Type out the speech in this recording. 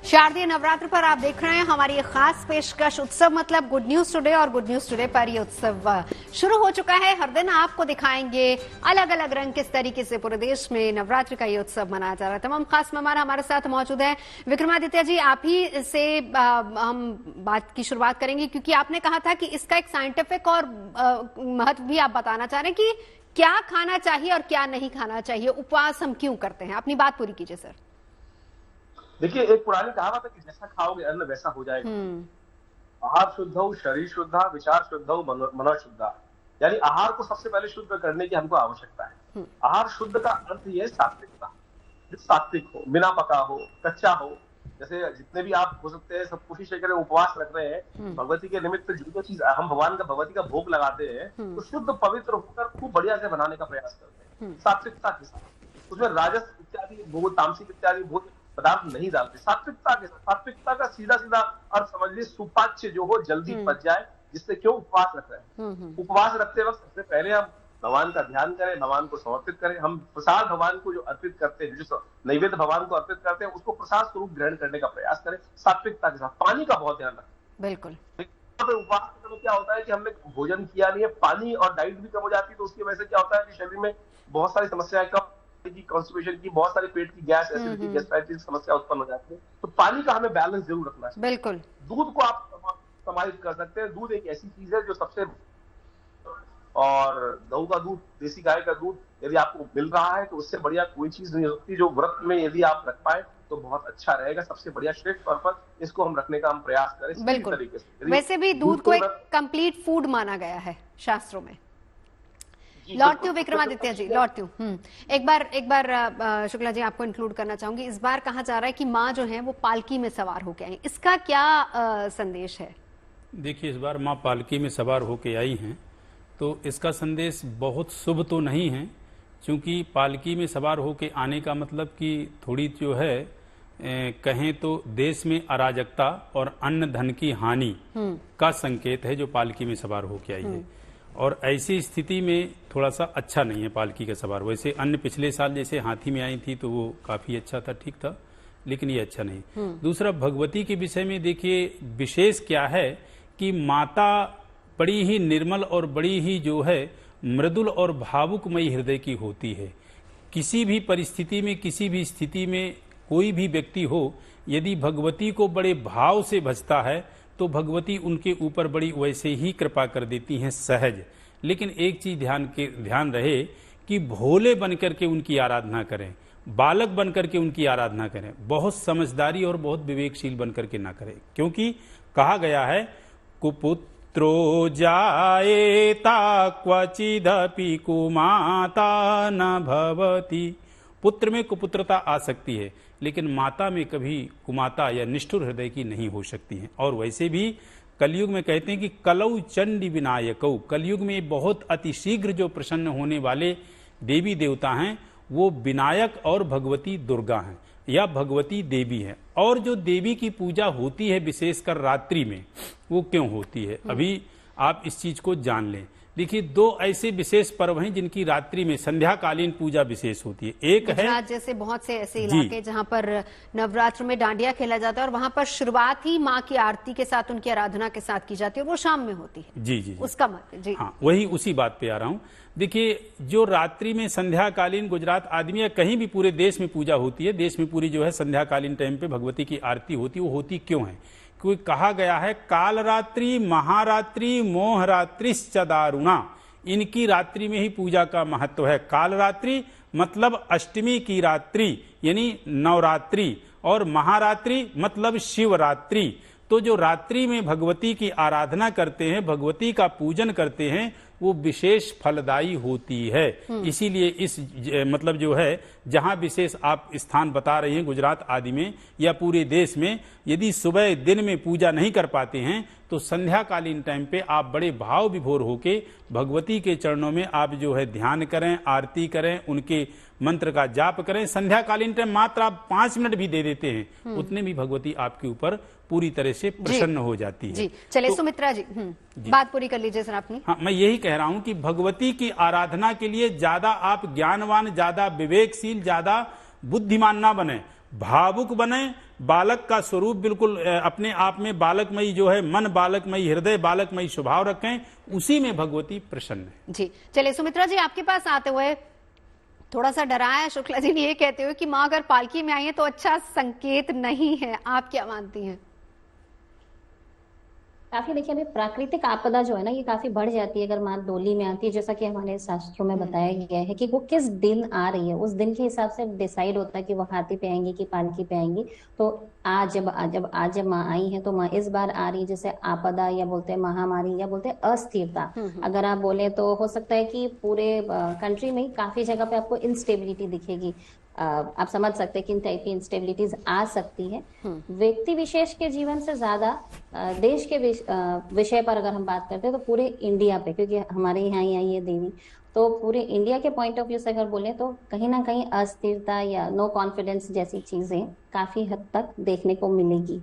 शारदीय नवरात्र पर आप देख रहे हैं हमारी ये खास पेशकश उत्सव मतलब गुड न्यूज टुडे। और गुड न्यूज टुडे पर ये उत्सव शुरू हो चुका है। हर दिन आपको दिखाएंगे अलग अलग रंग किस तरीके से पूरे देश में नवरात्र का ये उत्सव मनाया जा रहा है। तमाम खास मेहमान हमारे साथ मौजूद हैं। विक्रमादित्य जी, आप ही से हम बात की शुरुआत करेंगे क्योंकि आपने कहा था कि इसका एक साइंटिफिक और महत्व भी आप बताना चाह रहे हैं कि क्या खाना चाहिए और क्या नहीं खाना चाहिए, उपवास हम क्यों करते हैं। अपनी बात पूरी कीजिए सर। देखिए, एक पुरानी कहावत है कि जैसा खाओगे अन्न वैसा हो जाएगा। आहार शुद्ध हो, शरीर शुद्ध, विचार शुद्ध हो, मनो शुद्ध। यानी आहार को सबसे पहले शुद्ध करने की हमको आवश्यकता है। आहार शुद्ध का अर्थ ये सात्विकता, सात्विक हो, बिना पका हो, कच्चा हो। जैसे जितने भी आप हो सकते हैं सब कोशिश करें, उपवास रख रहे हैं भगवती के निमित्त, जो चीज हम भगवती का भोग लगाते हैं तो शुद्ध पवित्र होकर खूब बढ़िया से बनाने का प्रयास करते हैं सात्विकता के साथ। उसमें राजस इत्यादि भोग, तामसिक इत्यादि भोग पदार्थ नहीं डालते। सात्विकता के साथ, सात्विकता का सीधा सीधा अर्थ समझ लीजिए सुपाच्य जो हो, जल्दी पच जाए, जिससे क्यों उपवास रख रहे हैं। उपवास रखते वक्त सबसे पहले हम भगवान का ध्यान करें, भगवान को समर्पित करें। हम प्रसाद भगवान को जो अर्पित करते हैं, जो नैवेद्य भगवान को अर्पित करते हैं, उसको प्रसाद स्वरूप ग्रहण करने का प्रयास करें सात्विकता के साथ। पानी का बहुत ध्यान रखें। बिल्कुल। उपवास के समय क्या होता है कि हमने भोजन किया नहीं है, पानी और डाइट भी कम हो जाती है, तो उसकी वजह से क्या होता है कि शरीर में बहुत सारी समस्याएं, की कॉन्स्टिपेशन की, बहुत सारी पेट की गैस, एसिडिटी, गैस्ट्राइटिस समस्या उत्पन्न हो जाती है। तो पानी का हमें बैलेंस जरूर रखना चाहिए। बिल्कुल। दूध को आप समाहित कर सकते हैं। दूध एक ऐसी चीज है जो सबसे, और गऊ का दूध, देसी गाय का दूध यदि आपको मिल रहा है तो उससे बढ़िया कोई चीज नहीं हो सकती। जो व्रत में यदि आप रख पाए तो बहुत अच्छा रहेगा। सबसे बढ़िया श्रेष्ठ तौर पर इसको हम रखने का हम प्रयास करें। बिल्कुल तरीके से। वैसे भी दूध को एक कंप्लीट फूड माना गया है शास्त्रों में। लौटती हूँ विक्रमादित्य जी, लौटती हूँ। एक बार शुक्ला जी आपको इंक्लूड करना चाहूंगी। इस बार कहा जा रहा है कि माँ जो है वो पालकी में सवार होके आई, इसका क्या संदेश है? देखिए, इस बार माँ पालकी में सवार होके आई हैं तो इसका संदेश बहुत शुभ तो नहीं है, क्योंकि पालकी में सवार होके आने का मतलब कि थोड़ी जो है कहें तो देश में अराजकता और अन्न धन की हानि का संकेत है जो पालकी में सवार होके आई है। और ऐसी स्थिति में थोड़ा सा अच्छा नहीं है पालकी का सवार। वैसे अन्य पिछले साल जैसे हाथी में आई थी तो वो काफी अच्छा था, ठीक था, लेकिन ये अच्छा नहीं। दूसरा, भगवती के विषय में देखिए विशेष क्या है कि माता बड़ी ही निर्मल और बड़ी ही जो है मृदुल और भावुकमयी हृदय की होती है। किसी भी परिस्थिति में, किसी भी स्थिति में कोई भी व्यक्ति हो, यदि भगवती को बड़े भाव से भजता है तो भगवती उनके ऊपर बड़ी वैसे ही कृपा कर देती हैं, सहज। लेकिन एक चीज ध्यान रहे कि भोले बनकर के उनकी आराधना करें, बालक बनकर के उनकी आराधना करें, बहुत समझदारी और बहुत विवेकशील बनकर के ना करें। क्योंकि कहा गया है कुपुत्रो जायेता क्वचिदपि कुमाता न भवति। पुत्र में कुपुत्रता आ सकती है, लेकिन माता में कभी कुमाता या निष्ठुर हृदय की नहीं हो सकती है। और वैसे भी कलयुग में कहते हैं कि कलौ चंडी विनायकौ, कलयुग में बहुत अतिशीघ्र जो प्रसन्न होने वाले देवी देवता हैं वो विनायक और भगवती दुर्गा हैं या भगवती देवी है। और जो देवी की पूजा होती है विशेषकर रात्रि में, वो क्यों होती है, अभी आप इस चीज को जान लें। देखिए, दो ऐसे विशेष पर्व हैं जिनकी रात्रि में संध्याकालीन पूजा विशेष होती है। एक है जैसे बहुत से ऐसे इलाके जहां पर नवरात्र में डांडिया खेला जाता है और वहां पर शुरुआत ही माँ की आरती के साथ, उनकी आराधना के साथ की जाती है, और वो शाम में होती है। जी जी, उसका मतलब जी हाँ, वही उसी बात पे आ रहा हूँ। देखिए, जो रात्रि में संध्याकालीन गुजरात आदमी या कहीं भी पूरे देश में पूजा होती है, देश में पूरी जो है संध्याकालीन टाइम पे भगवती की आरती होती है। वो होती क्यों है? क्योंकि कहा गया है कालरात्रि, महारात्रि, मोहरात्रिश्च दारुणा, इनकी रात्रि में ही पूजा का महत्व है। कालरात्रि मतलब अष्टमी की रात्रि यानी नवरात्रि, और महारात्रि मतलब शिवरात्रि। तो जो रात्रि में भगवती की आराधना करते हैं, भगवती का पूजन करते हैं, वो विशेष फलदायी होती है। इसीलिए इस मतलब जो है जहां विशेष आप स्थान बता रहे हैं गुजरात आदि में या पूरे देश में, यदि सुबह दिन में पूजा नहीं कर पाते हैं तो संध्याकालीन टाइम पे आप बड़े भाव विभोर होके भगवती के चरणों में आप जो है ध्यान करें, आरती करें, उनके मंत्र का जाप करें। संध्याकालीन टाइम मात्र आप 5 मिनट भी दे देते हैं, उतने भी भगवती आपके ऊपर पूरी तरह से प्रसन्न हो जाती है। जी चलिए, तो, सुमित्रा जी, बात पूरी कर लीजिए सर अपनी। हाँ, मैं यही कह रहा हूं कि भगवती की आराधना के लिए ज्यादा आप ज्ञानवान, ज्यादा विवेकशील, ज्यादा बुद्धिमान ना बने। भावुक बने, बालक का स्वरूप बिल्कुल अपने आप में बालकमयी जो है, मन बालकमयी, हृदय बालकमयी स्वभाव रखें, उसी में भगवती प्रसन्न है। जी चलिए सुमित्रा जी, आपके पास आते हुए थोड़ा सा डराया शुक्ला जी ने ये कहते हुए कि माँ अगर पालकी में आई है तो अच्छा संकेत नहीं है, आप क्या मानती हैं? काफी देखिए, अभी प्राकृतिक आपदा जो है ना, ये काफी बढ़ जाती है अगर माँ डोली में आती है, जैसा कि हमारे शास्त्रों में बताया गया है कि वो किस दिन आ रही है, उस दिन के हिसाब से डिसाइड होता है कि वो हाथी पे आएंगी कि पालकी पे आएंगी। तो आज जब माँ आई है तो माँ इस बार आ रही है, जैसे आपदा या बोलते हैं महामारी या बोलते हैं अस्थिरता, अगर आप बोले तो हो सकता है कि पूरे कंट्री में काफी जगह पे आपको इंस्टेबिलिटी दिखेगी। आप समझ सकते हैं किन टाइप की इंस्टेबिलिटीज आ सकती है। व्यक्ति विशेष के जीवन से ज्यादा देश के विषय पर अगर हम बात करते हैं तो पूरे इंडिया पे, क्योंकि हमारे यहाँ ही आई है देवी, तो पूरे इंडिया के पॉइंट ऑफ व्यू से अगर बोले तो कहीं ना कहीं अस्थिरता या नो कॉन्फिडेंस जैसी चीजें काफी हद तक देखने को मिलेगी।